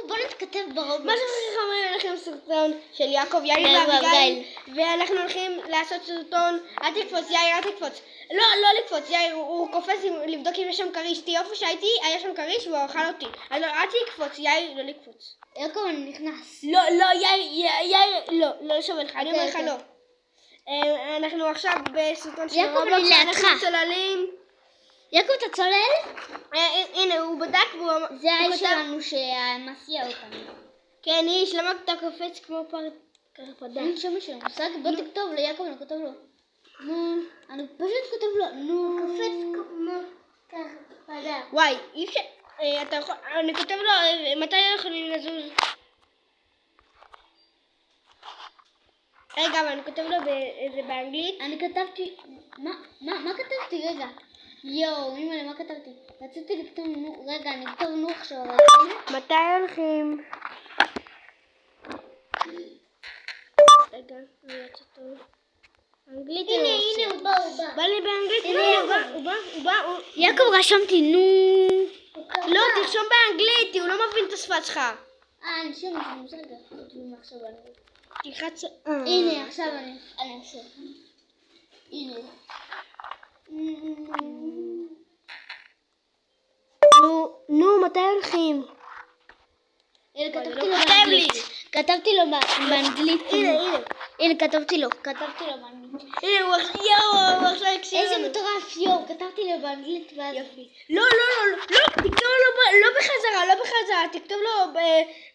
בוא נתכתב ברובוט. מה שאנחנו אומרים לכם סרטון של יעקב, יאיר ואביגיל, ואנחנו הולכים לעשות סרטון, אל תקפוץ יאיר, אל תקפוץ. לא לקפוץ, יאיר, הוא קופץ לבדוק אם יש שם כריש, תהיה איפה שהייתי, היה שם כריש והוא אכל אותי. אז לא, אל תקפוץ, יאיר, לא לקפוץ. יעקב, אני נכנס. לא, יאיר, לא שווה לך, אני אומר לך לא. אנחנו עכשיו בסרטון של רובלוקס, אנחנו צוללים. יעקב, אתה צולל? הנה, הוא בדק והוא אמר... זה האיש שלנו שמסיע אותנו. כן, איש, למה אתה קופץ כמו פרפדה? אין שם משהו, מושג, בוא תכתוב לו, יעקב, אני כותב לו. נו, אני פשוט כותב לו, נו. קופץ כמו פרפדה. וואי, אי אפשר... אתה יכול... אני כותב לו, מתי יכולים לזוז? רגע, אבל אני כותב לו באנגלית. אני כתבתי... מה כתבתי? רגע. יואו, אמא, מה כתבתי? רציתי לכתוב נו... רגע, אני אכתוב נו עכשיו. מתי הולכים? רגע, אני יוצא טוב. אנגלית הנה, הוא בא. בא לי באנגלית. הוא בא. יעקב, רשמתי נו. לא, תרשום באנגלית, הוא לא מבין את השפת שלך. אני שומע, אני מושג. כותבים עכשיו באנגלית. תלחץ... הנה, עכשיו אני אעשה. הנה. נו, מתי הולכים? כתבתי לו באנגלית. הנה, כתבתי לו באנגלית. הנה, הוא עכשיו הקשיב לנו. איזה מטורף, יואו, כתבתי לו באנגלית ואז... יופי. לא, תכתוב לו לא בחזרה, תכתוב לו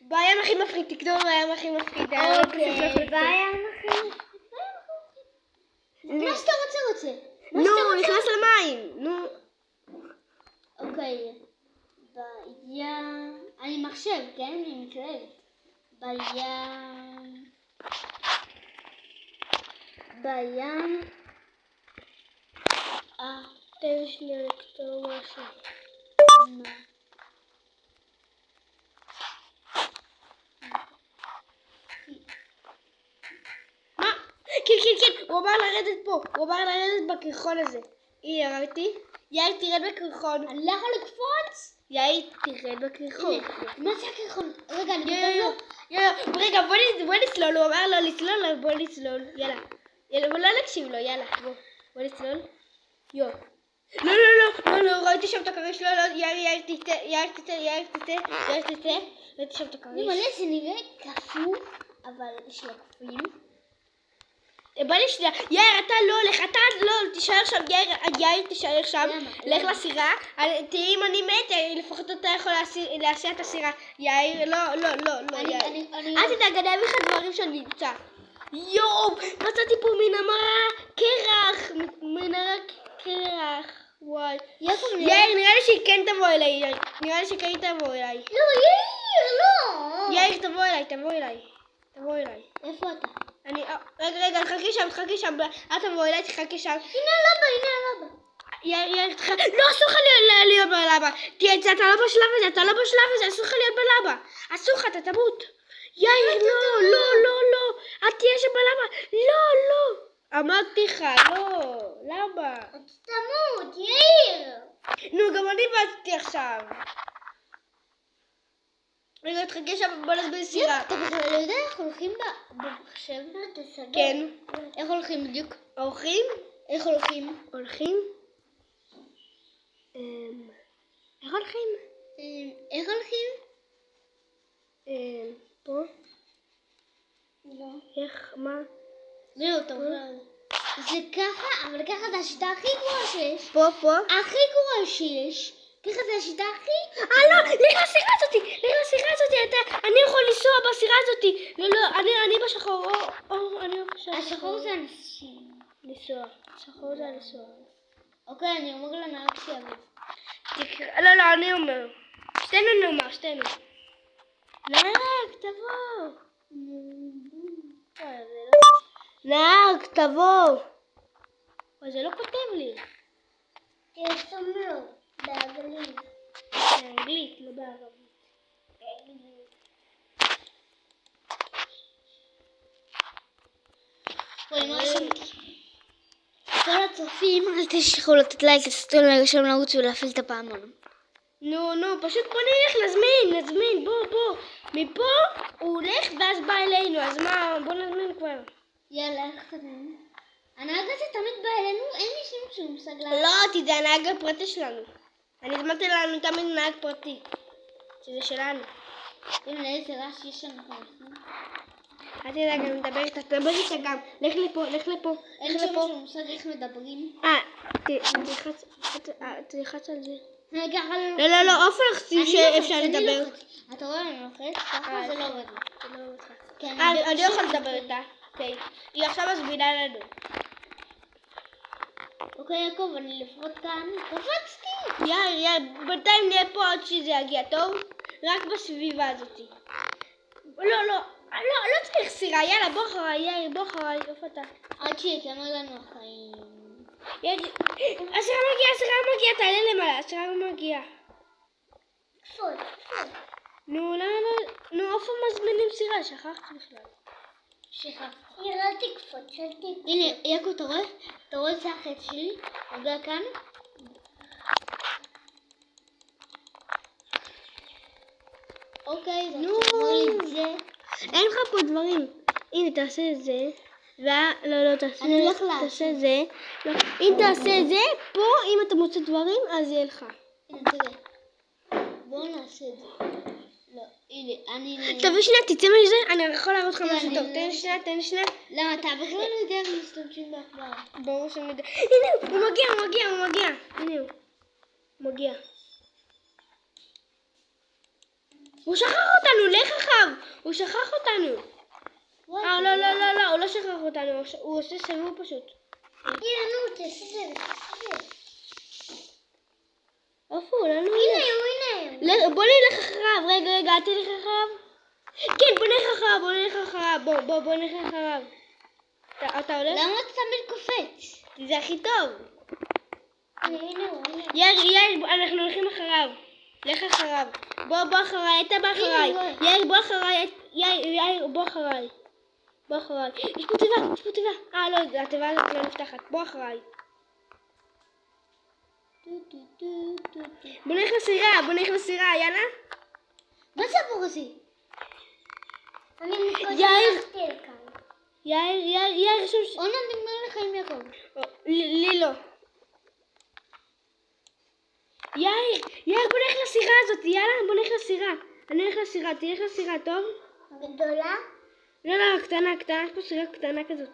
בים הכי מפחיד, תכתוב בים הכי מפחיד. אוקיי, בים הכי מפחיד. מה שאתה רוצה. נו, הוא נכנס למים, נו. אוקיי, אני מחשב, כן? אני מתלהבת. בים. תן שנייה לכתוב משהו. מה? כן, הוא אמר לרדת פה, הוא אמר לרדת בקרחון הזה. הנה, ראיתי? יאיר, תרד בקרחון. אני לא יכול לקפוץ? יאיר, תרד בקרחון. מה זה הקרחון? רגע, אני כותב לו. רגע, בוא נצלול, הוא אמר לו לצלול, בוא נצלול, יאללה. בוא לא נקשיב לו, יאללה, בוא נצלול. לא, ראיתי שם את הכריש, לא, יאיר, תצא, ראיתי שם את הכריש. מלא, זה נראה קפוא, אבל יש לו קפואים. בא לי שנייה, יאיר, אתה לא הולך, תישאר שם, יאיר, תישאר שם, לך לסירה, תראי אם אני מת, לפחות אתה יכול להסיע את הסירה. יאיר, לא, יאיר. אל תדאג, אני אביא לך דברים שאני נמצא. יואו, מצאתי פה מנהרה קרח, וואי. יאיר, נראה לי שהיא כן תבוא אליי, לא, יאיר, לא. יאיר, תבוא אליי. איפה אתה? רגע, חכי שם, אל תבוא אליי, תחכי שם. הנה הלבה. יאיר, לא, אסור לך להיות בלבה. אתה לא בשלב הזה, אסור לך להיות בלבה. אסור לך, אתה תמות. יאיר, לא, את תהיה שם בלבה. לא. אמרתי לך, לא, למה? אתה תמות, יאיר. נו, גם אני באתי עכשיו. רגע, תחכה שם, בוא נסביר סירה. אתה בכלל לא יודע איך הולכים במחשב? כן. איך הולכים בדיוק? הולכים? איך הולכים? איך הולכים? פה? לא. איך, מה? זהו, טוב. זה ככה, אבל ככה זה השיטה הכי גרועה שיש. פה? הכי גרועה שיש. ככה זה השיטה הכי... לא, לך לסירה הזאתי, אני יכול לנסוע בסירה הזאתי. לא, אני בשחור, אני בשחור. השחור זה אנשים. שחור זה לנסוע. אוקיי, אני אומר לנהג שיבוא. לא, אני אומר. שתינו. נהג, תבוא. נהג, תבוא. זה לא כותב לי. תרשום באנגלית. באנגלית, לא בערבית. כל הצופים, אל תשכחו לתת לייק, לסרטון, לרשום לערוץ ולהפעיל את הפעמון. נו, פשוט בוא נלך, נזמין, בוא. מפה הוא הולך ואז בא אלינו, אז מה, בוא נזמין כבר. יאללה, איך תזמין? הנהג הזה תמיד בא אלינו, אין לי שום מושג למה. לא, זה הנהג הפרטי שלנו. אני הזמנתי לנו תמיד נהג פרטי, שזה שלנו. הנה איזה רעש יש לנו פה. אל תדאג, אני מדבר איתה, תדבר איתה גם. לך לפה, לך לפה, אין לך שם לפה. שום מושג איך מדברים. תלחץ על זה. רגע, לא, לא, לא, אופן לחצים שאפשר אני לדבר. לוחץ. אתה רואה, אני לוחץ, ככה זה לא עובד. זה לא אותך. כן, אני יכול לדבר איתה. אוקיי. היא עכשיו מזמינה לנו. אוקיי, יעקב, אני לפחות כאן. קפצתי! יאללה, בינתיים נהיה פה עד שזה יגיע, טוב? רק בסביבה הזאת. לא צריך סירה, יאללה, בוא אחריי, יאיר, בוא אחריי, איפה אתה? עד שיגמר לנו החיים. הסירה מגיעה, תעלה למעלה, הסירה מגיעה. נו, איפה מזמינים סירה? שכחתי בכלל. ירדתי קפוץ, הנה, יעקב, אתה רואה? אתה רואה את זה החץ שלי? נוגע כאן? אוקיי, נו. תשמור לי את זה. אין לך פה דברים. הנה, תעשה את זה. לא, תעשה אני הולך לעשות. תעשה את זה. לא, אם תעשה את זה, פה, אם אתה מוצא דברים, אז יהיה לך. הנה, תראה. בואו נעשה את זה. לא, הנה, אני... תביא שנייה, תצא מזה, אני יכול להראות לך כן, משהו אני טוב. לא- תן שנייה. למה, אתה בכלל לא יודע איך משתמשים בעכבר. ברור שאני יודע. הנה, הוא מגיע. הנה הוא. הוא מגיע. הוא שכח אותנו, לך אחריו. הוא שכח אותנו. לא, הוא לא שכח אותנו. הוא עושה סיבוב פשוט. הנה, נו, תעשה את זה. איפה הוא? לאן הוא הנה הולך? בוא נלך אחריו. רגע, אל תלך אחריו. כן, בוא נלך אחריו. בוא נלך אחריו. אתה הולך? למה אתה תמיד קופץ? זה הכי טוב. הנה הוא. יאיר, אנחנו הולכים אחריו. לך אחריו. בוא אחריי, אתה בא אחריי. יאיר, בוא אחריי. יאיר, בוא אחריי. יש פה תיבה. לא, התיבה הזאת לא נפתחת. בוא אחריי. בוא נלך לסירה, יאללה. מה זה הבור הזה? אני יאיר. לכאן. יאיר, שום... עונה נגמר לך עם יעקב. לי לא. יאיר, בוא נלך לסירה הזאת, יאללה, בוא נלך לסירה. אני הולך לסירה, תלך לסירה, טוב? גדולה? לא, קטנה, יש פה סירה קטנה כזאת.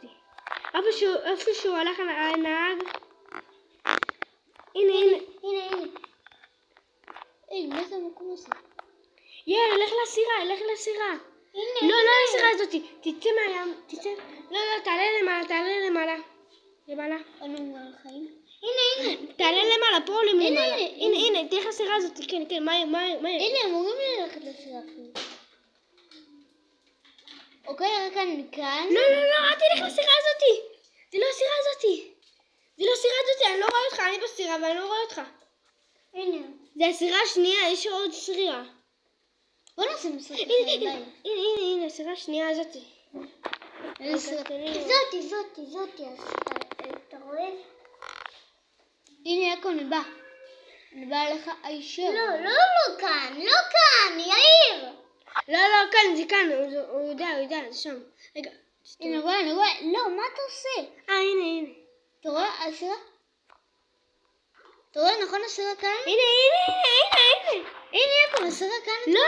איפה שהוא הלך הנהג. הנה. מה זה המקום הזה? יאללה, לך לסירה. הנה. לא לסירה הזאת, תצא מהים, תצא. לא, תעלה למעלה. אני אומר לחיים. הנה. תעלה למעלה, פה עולים למעלה. הנה. הנה, תלך לסירה הזאת, כן, מה? הנה, אמורים ללכת לסירה אפילו. אוקיי, רק אני כאן. לא, אל תלך לסירה הזאת. זה לא הסירה הזאת, אני לא רואה אותך, אני בסירה ואני לא רואה אותך. הנה. זה הסירה השנייה, יש עוד סירה. בוא נעשה משחק. הנה, הסירה השנייה הזאת. זאתי. אתה רואה? הנה יעקב, אני בא אליך הישר. לא כאן, יאיר. לא, כאן, זה כאן, הוא יודע, זה שם. רגע. הנה, אני רואה. לא, מה אתה עושה? הנה. אתה רואה? הסירה? אתה רואה, נכון הסירה כאן? הנה. הנה יעקב, הסירה כאן. לא,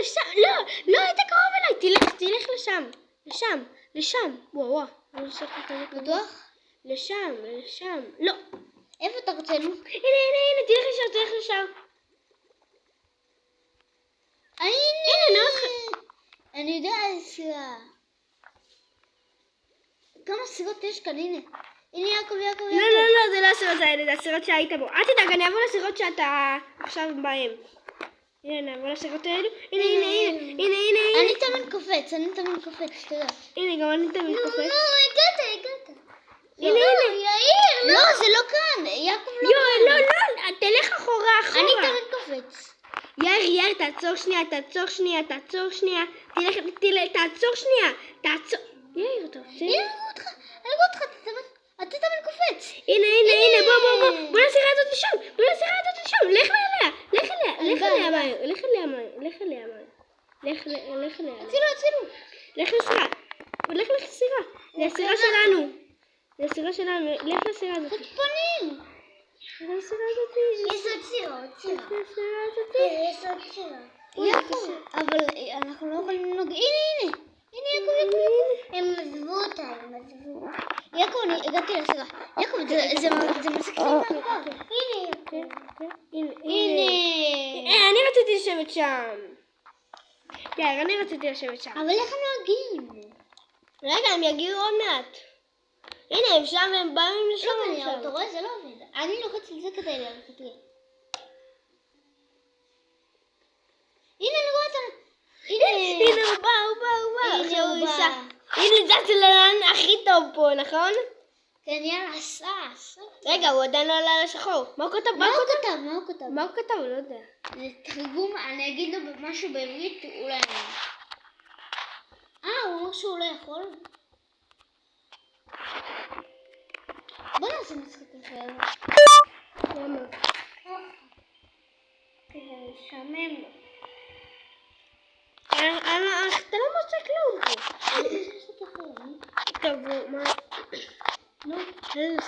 לשם. לא, היית קרוב אליי, תלך לשם. וואו. אני לא צריך את זה. בטוח? לשם. לא. איפה אתה רוצה? נו? הנה, תלך לשם. הנה, אני יודע איזה סירה. כמה סירות יש כאן, הנה. הנה יעקב. לא, זה לא הסירות האלה, זה הסירות שהיית בו. אל תדאג, אני אעבור לסירות שאתה עכשיו בהם. הנה, נעבור לסירות האלו. הנה. אני תמיד קופץ, תראה. הנה, גם אני תמיד קופץ. הגעת. הנה. יאיר, לא, זה לא כאן. יעקב לא כאן. לא, תלך אחורה. אני תמיד קופץ. יאיר, תעצור שנייה. תעצור שנייה. תעצור. יאיר, אתה רוצה? אני רואה אותך, אתה תמיד קופץ. הנה, בוא לסירה הזאת לשם. לך אליה מהר. לך הצילו. לך לסירה. לך לסירה. זה הסירה שלנו. זה הסירה שלנו. לך לסירה הזאת. חוצפנים. לך לסירה הזאת. יש עוד סירה. לסירה הזאת. יש עוד סירה. יעקב, אבל אנחנו לא יכולים לנהוג. הנה. יעקב. הם עזבו אותה. יעקב, אני הגעתי לסירה. יעקב, זה מסכנים מהפעם. הנה. אני רציתי לשבת שם. יאיר, אני רציתי לשבת שם. אבל איך הם נוהגים? רגע, הם יגיעו עוד מעט. הנה, הם שם, הם באים לשם. לא, אתה רואה, זה לא עובד. אני לוחץ על זה כדי ללכת לי. הנה, אני רואה אותנו. הנה, הוא בא. הנה, עכשיו הוא הוא בא. ייסע. הנה, זזתי לאן הכי טוב פה, נכון? כן, יאללה, סע. רגע, הוא עדיין לא עלה לשחור. מה הוא כתב? מה הוא כתב? מה הוא כתב? לא יודע. זה תרגום, אני אגיד לו משהו בעברית, אולי אני... הוא אומר שהוא לא יכול. בוא נעשה משחק אחר. למה? כדי לשמם לו. אתה לא מוצא כלום פה. משחק אחר. טוב, מה? נו,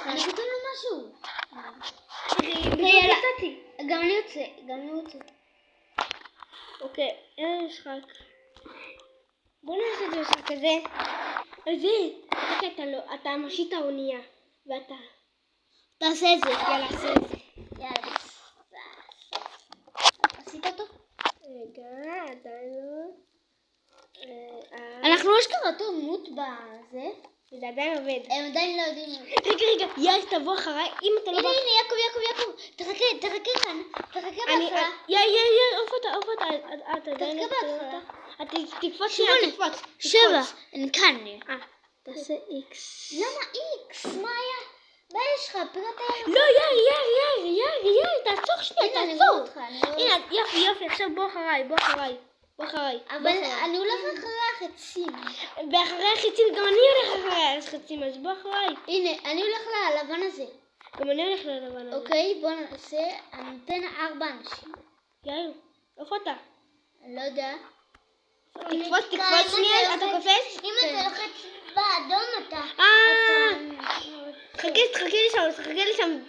אני כותב לו משהו. יאללה. גם אני יוצא. אוקיי, אין משחק. בוא נעשה את המשחק הזה. אתה מושיט את האונייה. ואתה... תעשה את זה. יאללה, עשה את זה. יאללה. עשית אותו? רגע, עדיין לא. אנחנו לא שקרה תאומות בזה. זה עדיין עובד. הם עדיין לא יודעים. רגע, יאיר, תבוא אחריי. אם אתה לא בא... הנה, יעקב. תחכה כאן. תחכה בהתחלה. יאיר, עוף אותה. אתה עדיין לא בהתחלה. אתה תקפוץ שנייה, תקפוץ. 7. אני כאן. תעשה איקס. למה איקס? מה היה? מה יש לך? פירת לא, יאיר, תעצור שנייה, הנה, אני תעצור. רואה אותך. הנה, יופי, עכשיו בוא אחריי. אבל אני הולך אחרי החצים. ואחרי החיצים, גם אני הולך אחרי החיצים, אז בוא אחריי. הנה, אני הולך ללבן הזה. גם אני הולך ללבן הזה. אוקיי, בוא נעשה, אני נותן 4 אנשים. יאיר, עוף אותה. אני לא יודע. תקפוץ שנייה, אתה קופץ? אם אתה לוחץ באדום אתה... תחכה לי שם.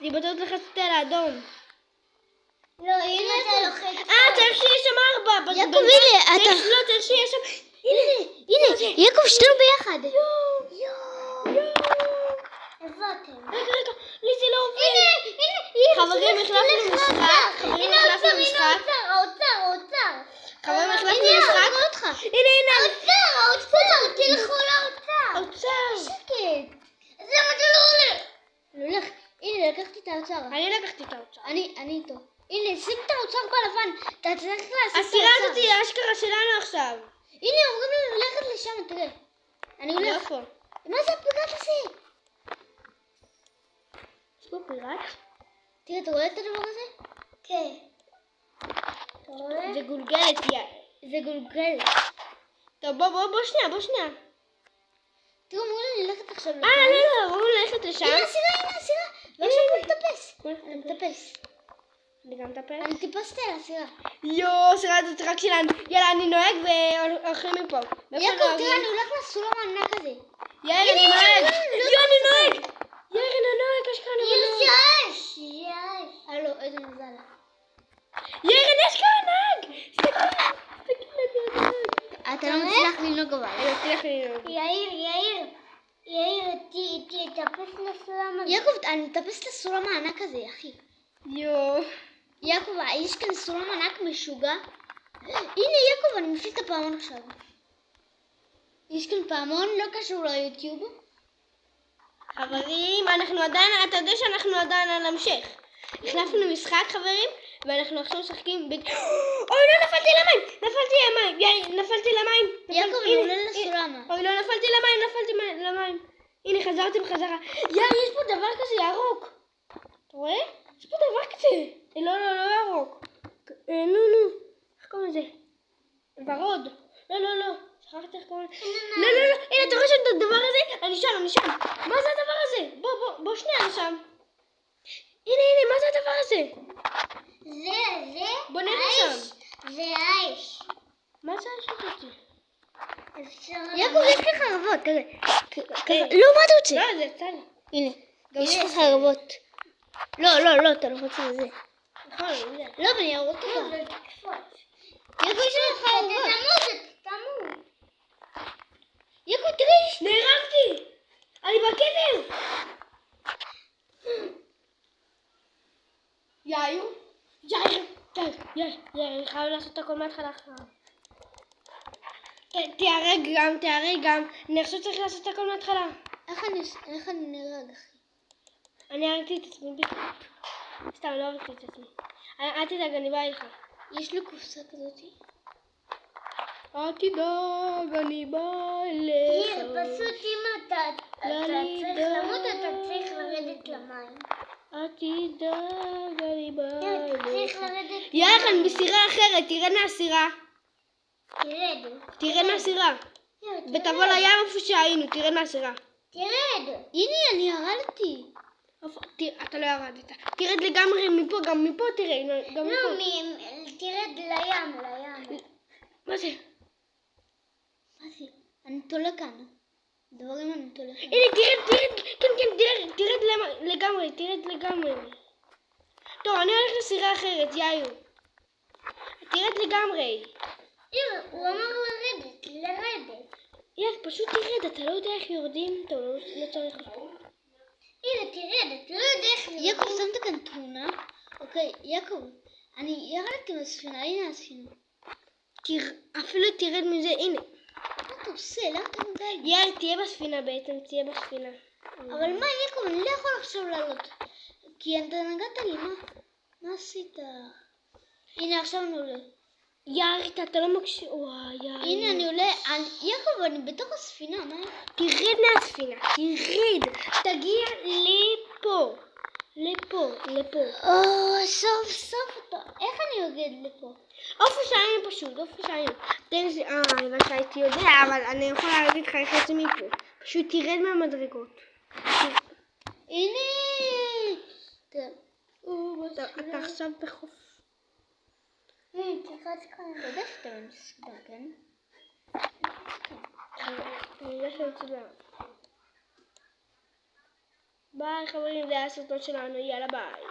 אני בטעות לחצתי על האדום. לא, אם אתה לוחץ... צריך שיהיה שם 4. יעקב, הנה, אתה... צריך שיהיה שם... הנה, יעקב, שתינו ביחד. איפה אתם? רגע, לי זה לא עובד. הנה, חברים, החלפנו משחק. הנה האוצר. חברים, החלפנו הנה, משחק. אני רואה אותך. הנה. האוצר, תלכו לאוצר. האוצר. שקט. אז למה אתה לא הולך? אני הולך. הנה, לקחתי את האוצר. אני לקחתי את האוצר. אני איתו. הנה, שים את האוצר בלבן. אתה צריך לעשות את האוצר. הסירה הזאת היא האשכרה שלנו עכשיו. הנה, אומרים לנו ללכת לשם, תראה. אני הולך. איפה? מה זה הפיראט הזה? יש פה פיראט? תראה, אתה רואה את הדבר הזה? כן. אתה רואה? זה גולגלת, זה גולגלת. טוב, בוא שנייה. תראו, אמרו לי ללכת עכשיו לכאן. לא, בואו ללכת לשם. הנה הסירה. ועכשיו אני מטפס. אני מטפס. אני גם מטפס. אני טיפסתי על הסירה. הסירה הזאת רק שלנו. יאללה, אני נוהג והולכים מפה. יעקב, תראה, אני הולך לסולם הענק הזה. יאיר, אני נוהג. אני נוהג. יאיר, אני נוהג, אשכרה אני נוהג. יש. הלו, איזה מזל. יאיר, אני אשכרה נהג. אתה לא מצליח לנהוג אבל. אני מצליח לנהוג. יאיר, תטפס לסולם הזה. יעקב, אני מטפס לסולם הענק הזה, אחי. יעקב, יש כאן סולם ענק משוגע. הנה, יעקב, אני מפעיל את הפעמון עכשיו. יש כאן פעמון, לא קשור ליוטיוב. חברים, אתה יודע שאנחנו עדיין על המשך. החלפנו משחק, חברים, ואנחנו עכשיו משחקים אוי, לא, נפלתי למים. יעקב, אני עולה לסולם. אוי, לא, נפלתי למים. הנה, חזרתי בחזרה. יאיר, יש פה דבר כזה ירוק. אתה רואה? יש פה דבר כזה. לא ירוק. נו. איך קוראים לזה? ורוד. לא. שכחתי איך קוראים לזה. לא. הנה, אתה רואה שם את הדבר הזה? אני שם. מה זה הדבר הזה? בוא שנייה, אני שם. הנה, מה זה הדבר הזה? זה בוא נראה שם. זה האש. רוצה לשאול אותי? יעקב, יש לי חרבות, תראה. לא, מה אתה רוצה? לא, זה יצא לי. הנה, יש לך חרבות. לא, אתה לא רוצה לזה. נכון, זה. לא, אבל אני אראה אותך. יעקב, יש לך חרבות. תמות. יעקב, תראי. נהרגתי! אני בקבר! יאיר, אני חייב לעשות הכל מההתחלה אחריו. תיהרג גם. אני עכשיו צריך לעשות הכל מההתחלה. איך אני נהרג, אחי? אני הרגתי את עצמי בדיוק. סתם, לא הרגתי את עצמי. אל תדאג, אני באה איתך. יש לי קופסה כזאתי. אל תדאג, אני באה אליך. פשוט אם אתה צריך למות, אתה צריך לרדת למים. אל תדאג, אני באה אתה אליך. צריך לרדת יאללה, אני בסירה אחרת, תרד מהסירה. תרד מהסירה. ותבוא לים איפה שהיינו, תרד מהסירה. תרד. הנה, אני ירדתי. אתה לא ירדת. תרד לגמרי מפה, גם מפה תרד. לא, תרד לים. מה זה? אני תולה כאן. דברים אני תולה כאן. הנה, תרד לגמרי. טוב, אני הולך לסירה אחרת, יאיו. תרד לגמרי. הוא אמר לרדת. יאללה, פשוט תרד, אתה לא יודע איך יורדים, אתה לא צריך אותו. הנה, תרד, אתה לא יודע איך יורדים. יעקב, שמת כאן תמונה? אוקיי, יעקב, אני ירדתי מהספינה, הנה הספינה. אפילו תרד מזה, הנה. מה אתה עושה? למה אתה נוגע? יאללה, תהיה בספינה בעצם, תהיה בספינה. אבל מה, יעקב, אני לא יכול עכשיו לעלות. כי אתה נגעת לי, מה עשית? הנה, עכשיו אני עולה. יאללה, אתה לא מקשיב, וואי, יאללה. הנה, אני עולה, יעקב, אני בתוך הספינה, מה? תרד מהספינה, תרד. תגיע לפה. סוף אתה. איך אני יורד לפה? איפה שהיינו פשוט, הייתי יודע, אבל אני יכולה להגיד לך איך יוצא מפה. פשוט תרד מהמדרגות. הנה! אתה עכשיו בחוף. תחת כאן. אתה יודע שאתה מסודר, כן? אני יודע שאני מסודר. ביי חברים, זה היה הסרטון שלנו, יאללה ביי.